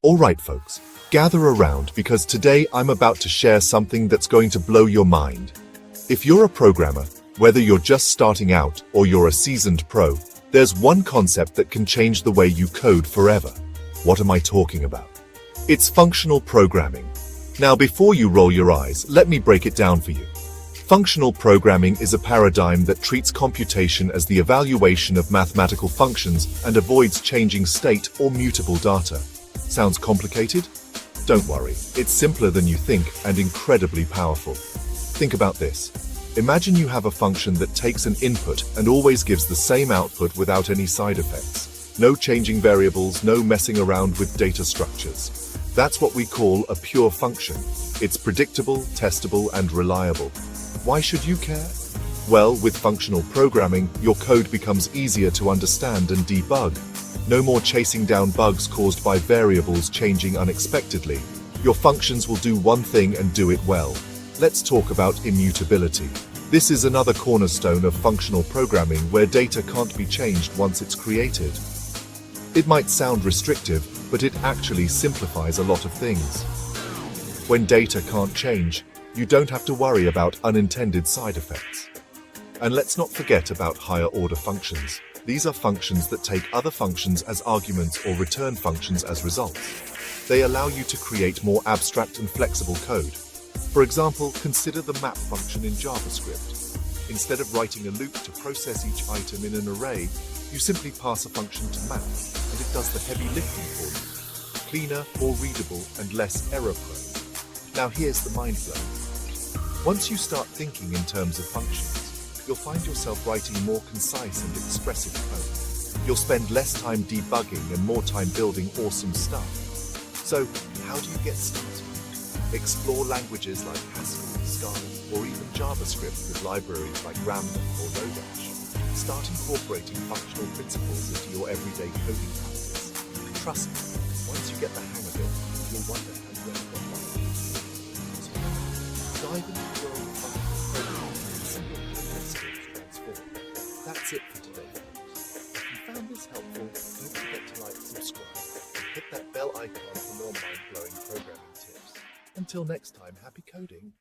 Alright folks, gather around because today I'm about to share something that's going to blow your mind. If you're a programmer, whether you're just starting out or you're a seasoned pro, there's one concept that can change the way you code forever. What am I talking about? It's functional programming. Now before you roll your eyes, let me break it down for you. Functional programming is a paradigm that treats computation as the evaluation of mathematical functions and avoids changing state or mutable data. Sounds complicated? Don't worry, it's simpler than you think and incredibly powerful. Think about this. Imagine you have a function that takes an input and always gives the same output without any side effects. No changing variables, no messing around with data structures. That's what we call a pure function. It's predictable, testable, and reliable. Why should you care? Well, with functional programming, your code becomes easier to understand and debug. No more chasing down bugs caused by variables changing unexpectedly. Your functions will do one thing and do it well. Let's talk about immutability. This is another cornerstone of functional programming where data can't be changed once it's created. It might sound restrictive, but it actually simplifies a lot of things. When data can't change, you don't have to worry about unintended side effects. And let's not forget about higher order functions. These are functions that take other functions as arguments or return functions as results. They allow you to create more abstract and flexible code. For example, consider the map function in JavaScript. Instead of writing a loop to process each item in an array, you simply pass a function to map, and it does the heavy lifting for you. Cleaner, more readable, and less error-prone. Now here's the mind blow. Once you start thinking in terms of functions, you'll find yourself writing more concise and expressive code. You'll spend less time debugging and more time building awesome stuff. So, how do you get started? Explore languages like Haskell, Scala, or even JavaScript with libraries like Ramble or Lodash. Start incorporating functional principles into your everyday coding practice. Trust me, once you get the hang of it, you'll wonder how you ever got like this. Dive into the world of functional programming and see your code skills transform. That's it for today, folks. If you found this helpful, don't forget to like, subscribe, and hit that bell icon for more mind-blowing programming tips. Until next time, happy coding!